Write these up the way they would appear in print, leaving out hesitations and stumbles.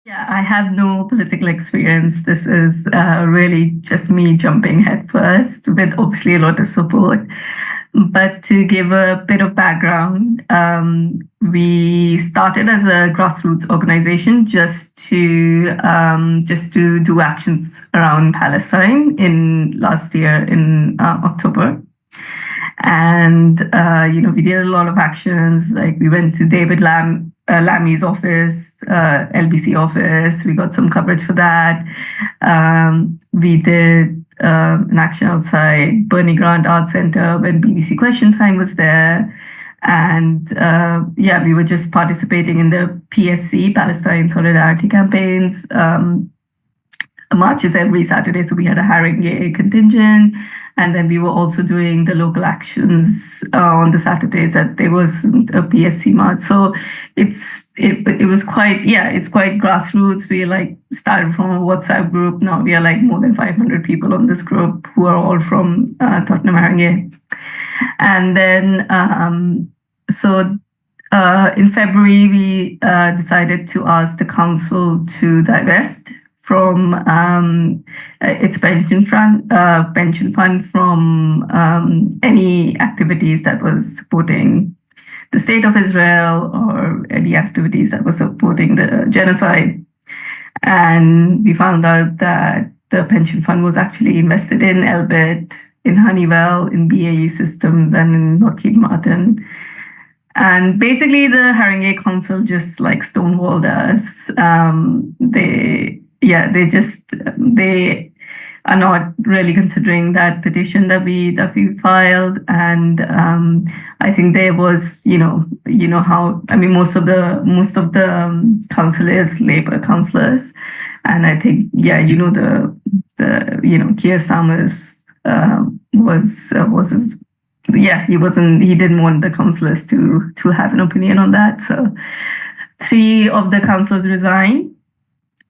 Yeah, I have no political experience. This is really just me jumping headfirst with obviously a lot of support. But to give a bit of background, we started as a grassroots organization just to do actions around Palestine in last year in October. And we did a lot of actions. Like we went to David Lammy's office, LBC office. We got some coverage for that. We did an action outside Bernie Grant Art Center when BBC Question Time was there. And we were just participating in the PSC, Palestine Solidarity Campaigns, marches every Saturday. So we had a Haringey contingent. And then we were also doing the local actions on the Saturdays that there was a PSC march. So it was it's quite grassroots. We like started from a WhatsApp group. Now we are like more than 500 people on this group who are all from Tottenham Haringey. And then in February, we decided to ask the council to divest from its pension fund from any activities that was supporting the state of Israel or any activities that was supporting the genocide. And we found out that the pension fund was actually invested in Elbit, in Honeywell, in BAE Systems, and in Lockheed Martin. And basically, the Haringey Council just like stonewalled us. They are not really considering that petition that we filed. And I think there was, how, I mean, most of the councillors, Labour councillors, and I think, Keir Starmer's he didn't want the councillors to have an opinion on that. So 3 of the councillors resigned.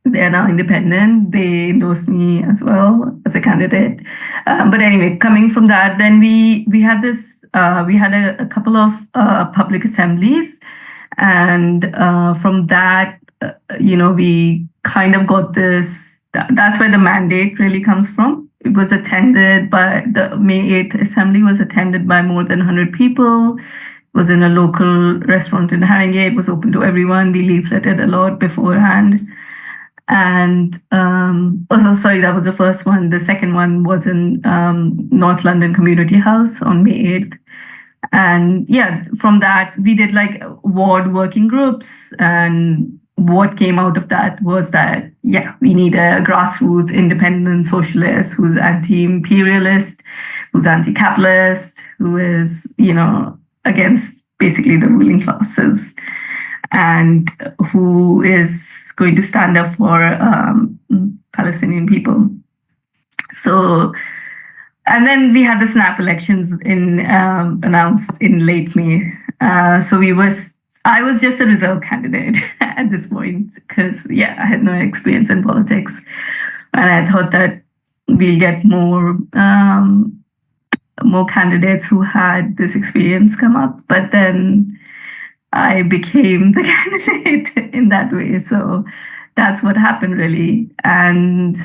They're now independent. They endorsed me as well as a candidate. But anyway, coming from that, then we had a couple of public assemblies, and from that, we kind of got this. That's where the mandate really comes from. It was attended by the May 8th assembly was attended by more than 100 people. It was in a local restaurant in Haringey. It was open to everyone. We leafleted a lot beforehand. And that was the first one. The second one was in North London Community House on May 8th. And from that, we did like ward working groups. And what came out of that was that, we need a grassroots independent socialist who's anti-imperialist, who's anti-capitalist, who is, against basically the ruling classes, and who is going to stand up for Palestinian people. So, and then we had the snap elections announced in late May. I was just a reserve candidate at this point because, I had no experience in politics. And I thought that we'll get more candidates who had this experience come up. But then I became the candidate in that way. So that's what happened, really. And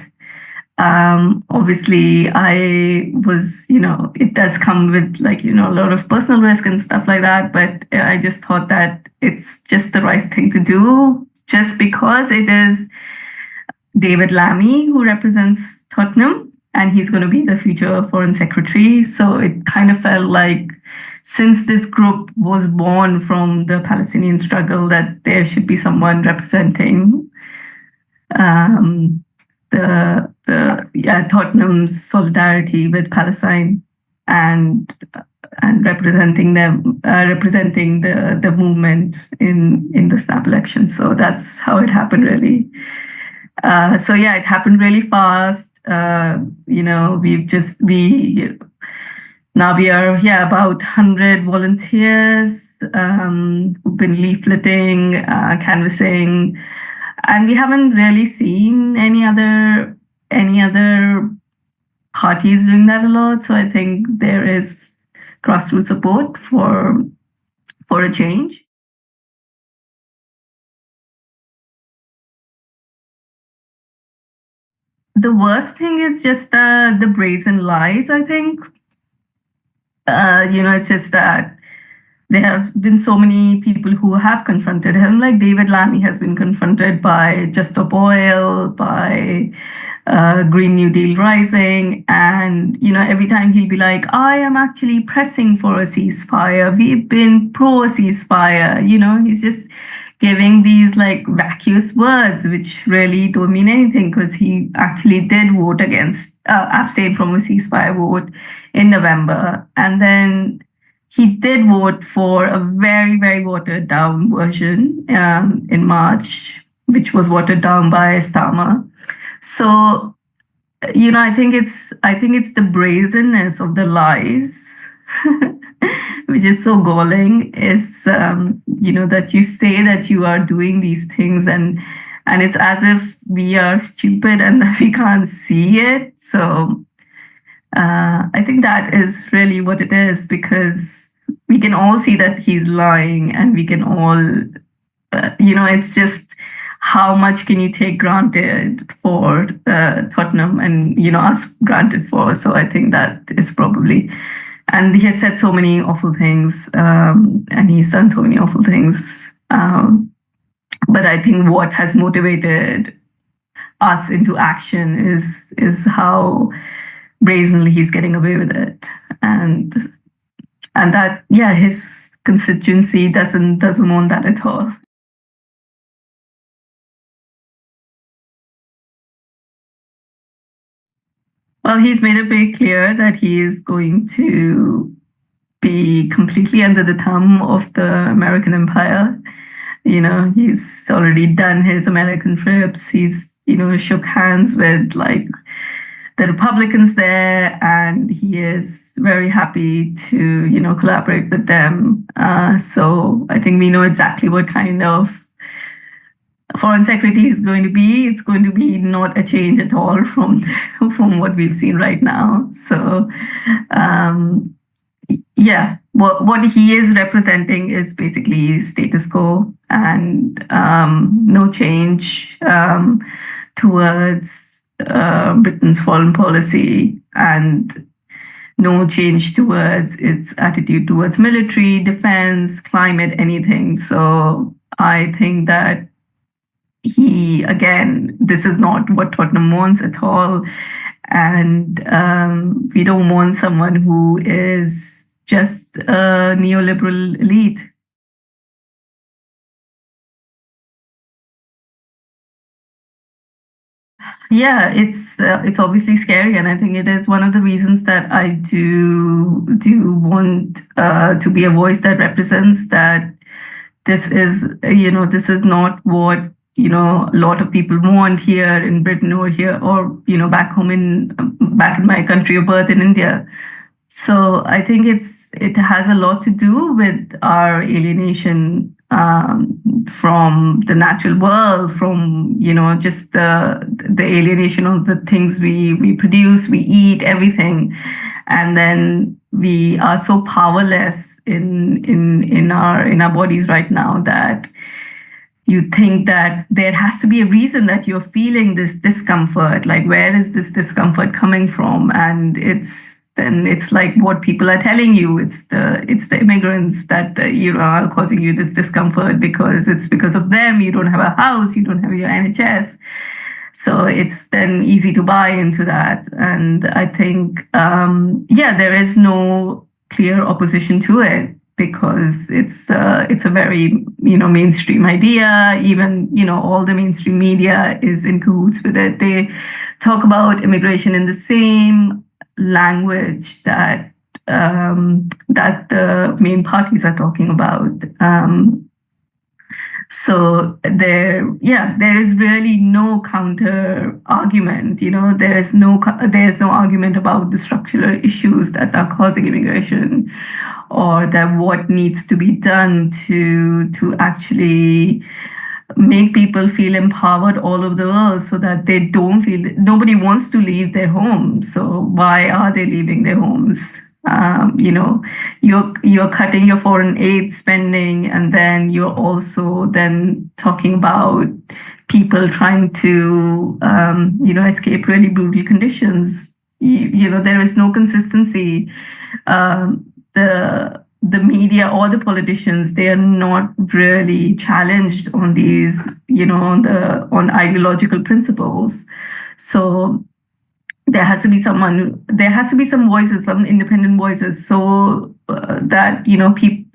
obviously, I was, it does come with a lot of personal risk and stuff like that. But I just thought that it's just the right thing to do, just because it is David Lammy who represents Tottenham, and he's going to be the future foreign secretary. So it kind of felt like, since this group was born from the Palestinian struggle, that there should be someone representing Tottenham's solidarity with Palestine and representing them, representing the movement in the snap election. So that's how it happened, really. It happened really fast. Now we are about 100 volunteers who've been leafleting, canvassing, and we haven't really seen any other parties doing that a lot. So I think there is grassroots support for a change. the worst thing is just the brazen lies, I think. It's just that there have been so many people who have confronted him, like David Lammy has been confronted by Just Stop Oil, by Green New Deal Rising. And, every time he'll be like, I am actually pressing for a ceasefire. We've been pro ceasefire. He's just giving these like vacuous words, which really don't mean anything because he actually did vote against, abstain from a ceasefire vote in November. And then he did vote for a very, very watered down version in March, which was watered down by Starmer. So, I think it's the brazenness of the lies, which is so galling. Is that you say that you are doing these things, and it's as if we are stupid and that we can't see it. So I think that is really what it is, because we can all see that he's lying, and we can all, it's just how much can you take granted for Tottenham and, us granted for. So I think that is probably, and he has said so many awful things, and he's done so many awful things. But I think what has motivated us into action is how brazenly he's getting away with it, and that, yeah, his constituency doesn't want that at all. Well, he's made it very clear that he is going to be completely under the thumb of the American empire. He's already done his American trips. He's, shook hands with like the Republicans there, and he is very happy to, collaborate with them. So I think we know exactly what kind of foreign secretary is going to be. It's going to be not a change at all from what we've seen right now. So yeah, what he is representing is basically status quo, and no change towards Britain's foreign policy, and no change towards its attitude towards military, defense, climate, anything. So I think that this is not what Tottenham wants at all. And we don't want someone who is just a neoliberal elite. Yeah, it's obviously scary, and I think it is one of the reasons that I do want to be a voice that represents that this is not what a lot of people want here in Britain, or here, or back in my country of birth in India. So I think it has a lot to do with our alienation from the natural world, from just the alienation of the things we produce, we eat, everything, and then we are so powerless in our bodies right now that you think that there has to be a reason that you're feeling this discomfort. Like, where is this discomfort coming from? And it's like what people are telling you. It's the immigrants that are causing you this discomfort, because it's because of them. You don't have a house, you don't have your NHS. So it's then easy to buy into that. And I think, there is no clear opposition to it, because it's a very mainstream idea. Even all the mainstream media is in cahoots with it. They talk about immigration in the same language that the main parties are talking about. So there is really no counter argument. There is no argument about the structural issues that are causing immigration, or that what needs to be done to actually make people feel empowered all over the world, so that they don't feel nobody wants to leave their homes. So why are they leaving their homes? You're cutting your foreign aid spending, and then you're also then talking about people trying to, escape really brutal conditions. There is no consistency. The media or the politicians, they are not really challenged on these, on ideological principles. So there has to be some voices, some independent voices, so that people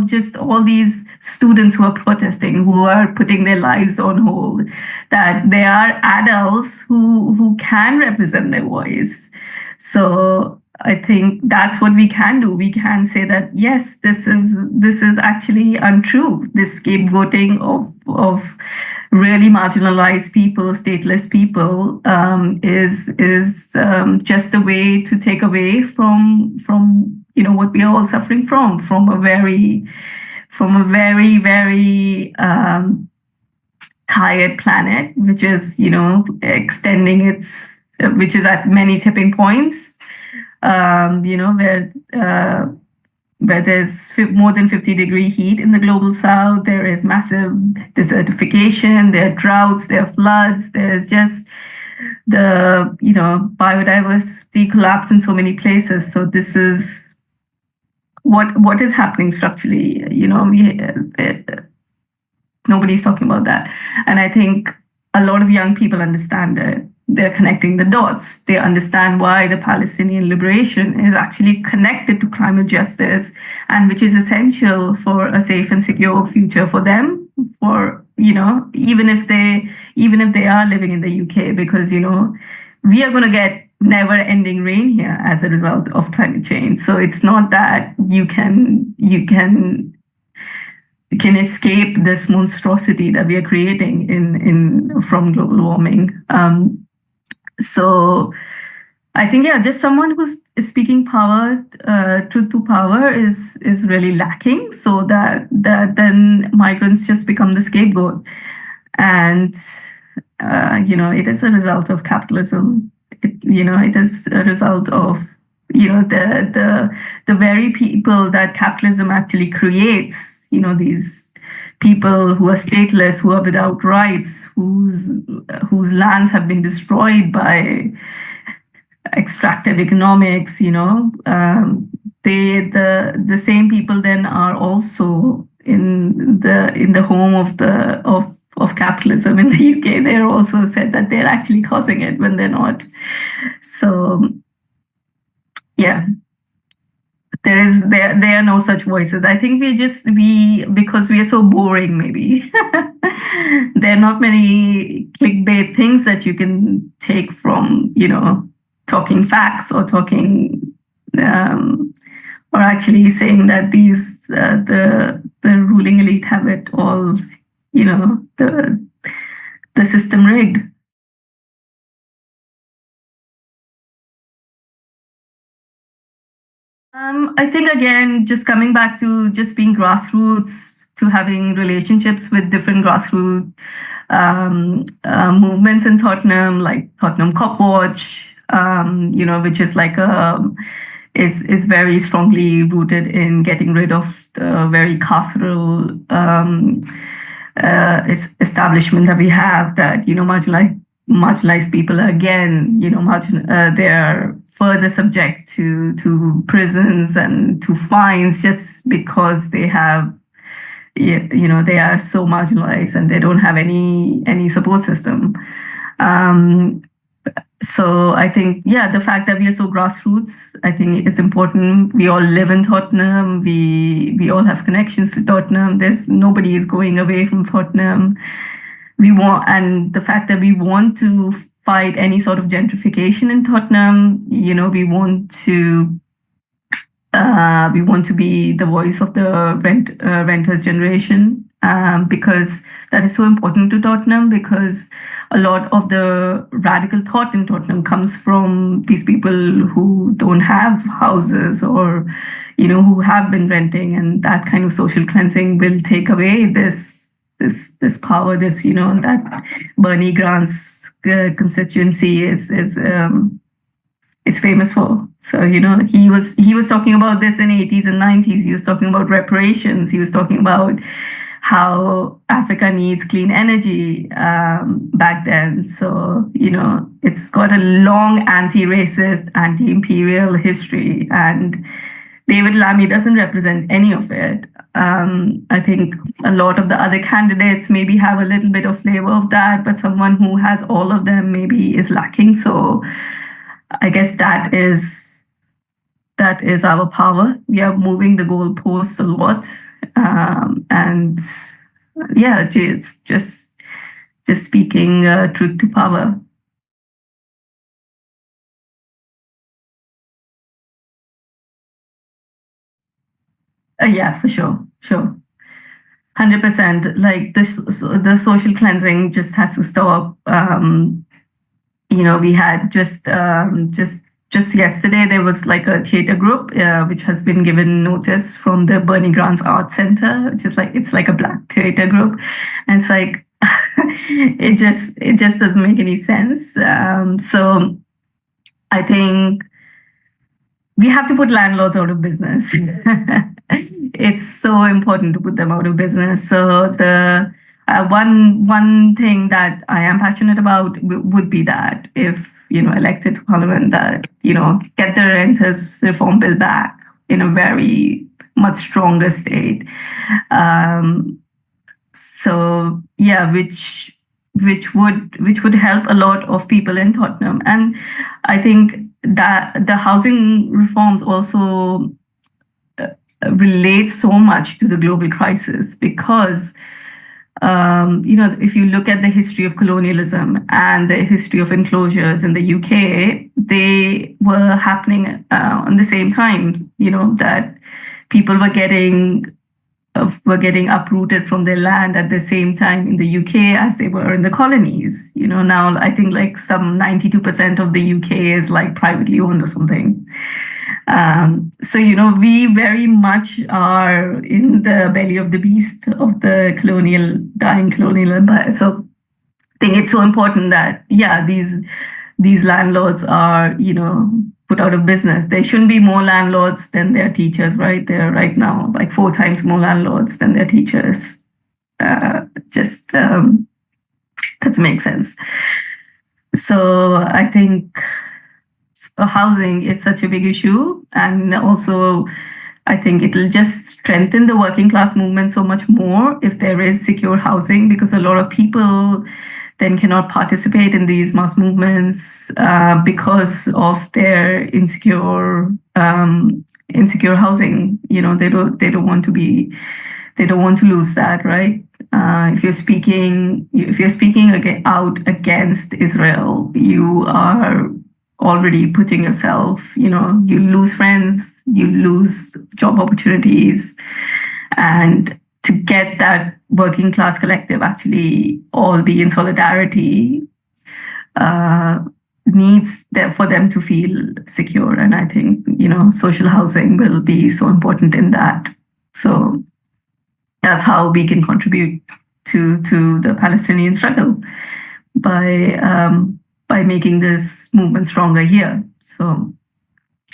just all these students who are protesting, who are putting their lives on hold, that there are adults who can represent their voice. So I think that's what we can do. We can say that yes, this is actually untrue. This scapegoating of really marginalized people, stateless people, is just a way to take away from what we are all suffering from a very very tired planet, which is extending which is at many tipping points. Where there's more than 50-degree heat in the global south, there is massive desertification, there are droughts, there are floods, there's just the biodiversity collapse in so many places. So this is what is happening structurally. Nobody's talking about that, and I think a lot of young people understand it. They're connecting the dots. They understand why the Palestinian liberation is actually connected to climate justice, and which is essential for a safe and secure future for them, for even if they are living in the UK, because we are going to get never-ending rain here as a result of climate change. So it's not that you can escape this monstrosity that we are creating from global warming. So I think, just someone who's speaking truth to power is really lacking, so that then migrants just become the scapegoat. And, it is a result of capitalism. It is a result of, the very people that capitalism actually creates, these people who are stateless, who are without rights, whose lands have been destroyed by extractive economics. The same people then are also in the home of capitalism in the UK. They're also said that they're actually causing it when they're not. So yeah. There are no such voices. I think because we are so boring, maybe there are not many clickbait things that you can take from talking facts or talking or actually saying that the ruling elite have it all, the system rigged. I think, again, just coming back to just being grassroots, to having relationships with different grassroots movements in Tottenham, like Tottenham Cop Watch, which is like is very strongly rooted in getting rid of the very carceral establishment that we have, that marginalized people are, again, they're further subject to prisons and to fines just because they have, they are so marginalized and they don't have any support system. So I think, the fact that we are so grassroots, I think it's important. We all live in Tottenham. We all have connections to Tottenham. Nobody is going away from Tottenham. And the fact that we want to fight any sort of gentrification in Tottenham, we want to be the voice of the renters generation, because that is so important to Tottenham, because a lot of the radical thought in Tottenham comes from these people who don't have houses, or who have been renting, and that kind of social cleansing will take away this power, that Bernie Grant's constituency is famous for. So he was talking about this in 80s and 90s. He was talking about reparations. He was talking about how Africa needs clean energy back then. So, it's got a long anti-racist, anti-imperial history, and David Lammy doesn't represent any of it. I think a lot of the other candidates maybe have a little bit of flavor of that, but someone who has all of them maybe is lacking. So I guess that is our power. We are moving the goalposts a lot, and yeah, it's just speaking truth to power. Yeah, for sure. 100%. Like the social cleansing just has to stop. We had just yesterday there was like a theater group which has been given notice from the Bernie Grants Art Center, which is like it's like a black theater group, and it's like it just doesn't make any sense. So I think we have to put landlords out of business. It's so important to put them out of business. So the one thing that I am passionate about would be that if elected to parliament, that get the renters reform bill back in a very much stronger state. So yeah, which would help a lot of people in Tottenham, and I think that the housing reforms also relate so much to the global crisis because if you look at the history of colonialism and the history of enclosures in the UK, they were happening on the same time. That people were getting uprooted from their land at the same time in the UK as they were in the colonies. Now I think like some 92% of the UK is like privately owned or something. So we very much are in the belly of the beast of the dying colonial empire. So I think it's so important that these landlords are put out of business. There shouldn't be more landlords than their teachers, right? There right now like 4 times more landlords than their teachers. Just that makes sense. So I think housing is such a big issue, and also I think it'll just strengthen the working class movement so much more if there is secure housing, because a lot of people then cannot participate in these mass movements because of their insecure housing. They don't want to lose that, right? If you're speaking out against Israel, you are already putting yourself, you lose friends, you lose job opportunities. And to get that working class collective actually all be in solidarity needs for them to feel secure. And I think, social housing will be so important in that. So that's how we can contribute to the Palestinian struggle by making this movement stronger here. So,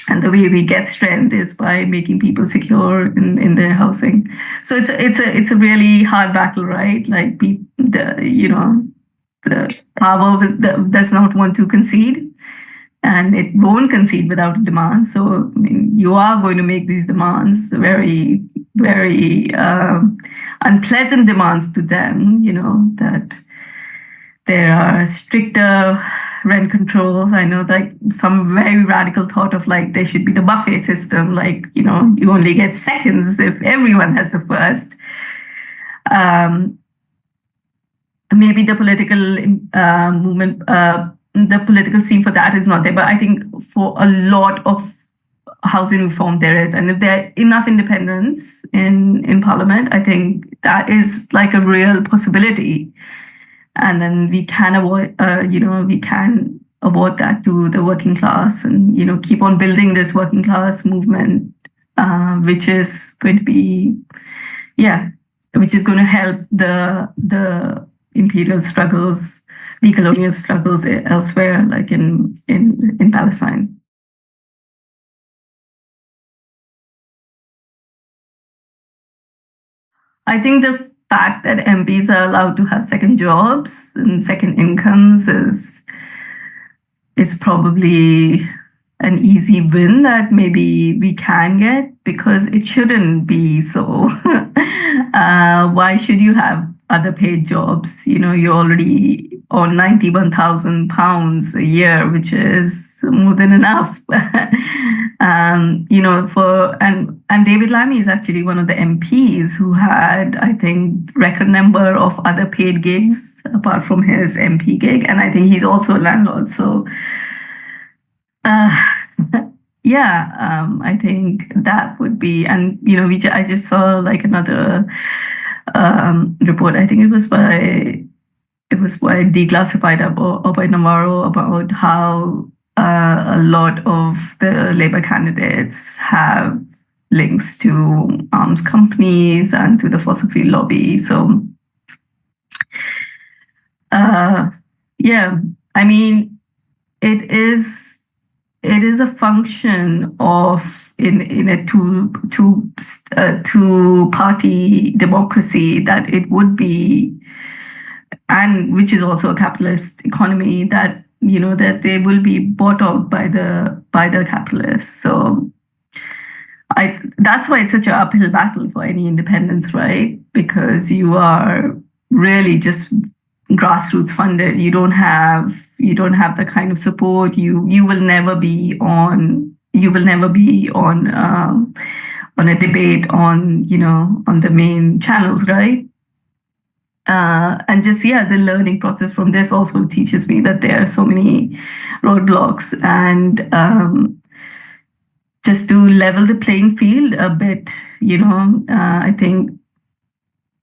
and the way we get strength is by making people secure in their housing. So it's a really hard battle, right? Like the power does not want to concede, and it won't concede without a demand. So I mean, you are going to make these demands very, very unpleasant demands to them. That there are stricter rent controls. I know like some very radical thought of like there should be the buffet system, like you only get seconds if everyone has the first. Maybe the political movement, the political scene for that is not there, but I think for a lot of housing reform there is, and if there are enough independents in parliament, I think that is like a real possibility. And then we can avoid that to the working class, and keep on building this working class movement, which is going to be, which is going to help the imperial struggles, decolonial struggles elsewhere, like in Palestine. I think the fact that MPs are allowed to have second jobs and second incomes is probably an easy win that maybe we can get, because it shouldn't be so. Why should you have other paid jobs? You're already on £91,000 a year, which is more than enough. And David Lammy is actually one of the MPs who had, I think, record number of other paid gigs apart from his MP gig, and I think he's also a landlord. So, I think that would be, and I just saw like another report. I think it was by Declassified or by Navarro, about how a lot of the Labour candidates have links to arms companies and to the fossil fuel lobby. So, I mean, it is a function of in a two party democracy that it would be, and which is also a capitalist economy, that that they will be bought out by the capitalists. So that's why it's such an uphill battle for any independents, right? Because you are really just grassroots funded. You don't have the kind of support. You will never be on a debate on the main channels, right? And just the learning process from this also teaches me that there are so many roadblocks, and just to level the playing field a bit, I think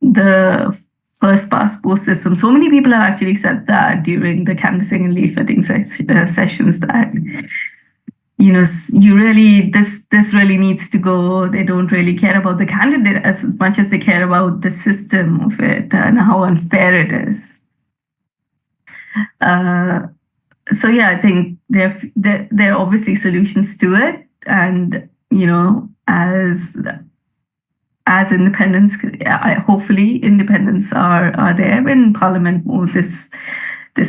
the first past post system, so many people have actually said that during the canvassing and leafleting sessions, that this really needs to go. They don't really care about the candidate as much as they care about the system of it and how unfair it is. So I think there are obviously solutions to it, and as independents, hopefully independents are there in Parliament more this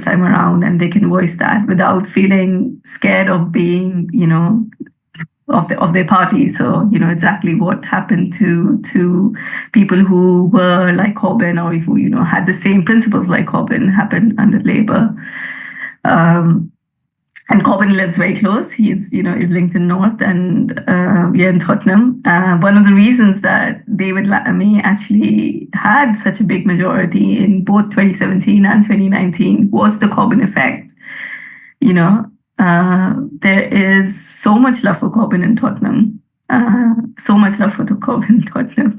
time around, and they can voice that without feeling scared of being, of their party. So, exactly what happened to people who were like Corbyn, or who, had the same principles like Corbyn, happened under Labour. And Corbyn lives very close. He's, is Lincoln North, and in Tottenham. One of the reasons that David Lammy actually had such a big majority in both 2017 and 2019 was the Corbyn effect. There is so much love for Corbyn in Tottenham. So much love for the Corbyn in Tottenham.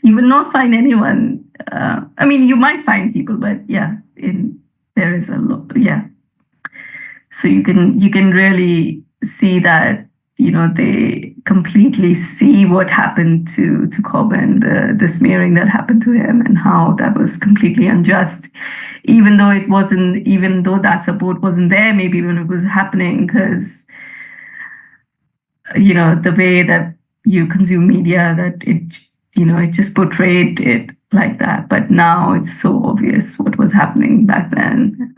You will not find anyone. I mean, you might find people, but there is a lot. So you can really see that they completely see what happened to Corbyn, the smearing that happened to him, and how that was completely unjust, even though that support wasn't there, maybe when it was happening, because the way that you consume media, that it just portrayed it like that. But now it's so obvious what was happening back then.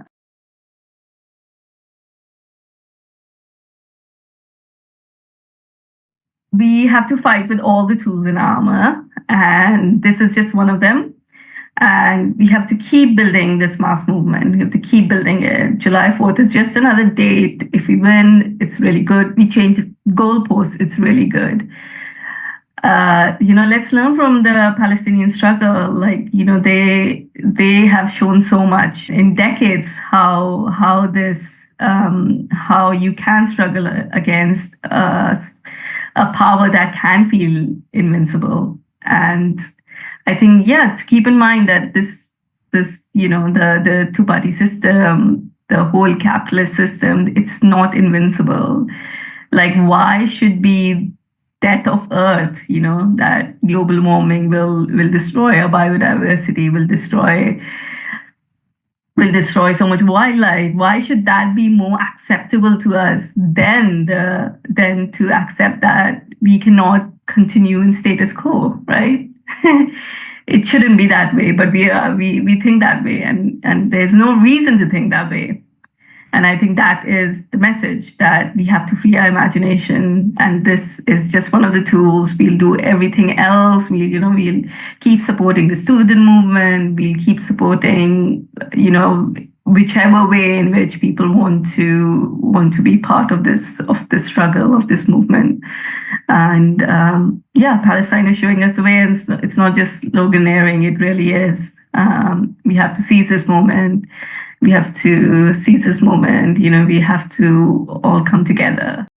We have to fight with all the tools in armor, and this is just one of them. And we have to keep building this mass movement. We have to keep building it. July 4th is just another date. If we win, it's really good. We change goalposts, it's really good. Let's learn from the Palestinian struggle. Like, they have shown so much in decades how you can struggle against a power that can feel invincible. And I think, to keep in mind that this the two-party system, the whole capitalist system, it's not invincible. Like, why should be death of Earth? That global warming will destroy our biodiversity, will destroy so much wildlife. Why should that be more acceptable to us than to accept that we cannot continue in status quo, right? it shouldn't be that way, but we think that way, and there's no reason to think that way. And I think that is the message, that we have to free our imagination. And this is just one of the tools. We'll do everything else. We'll keep supporting the student movement. We'll keep supporting, whichever way in which people want to be part of this struggle, of this movement. And Palestine is showing us the way. And it's not just sloganeering, it really is. We have to seize this moment. We have to seize this moment. We have to all come together.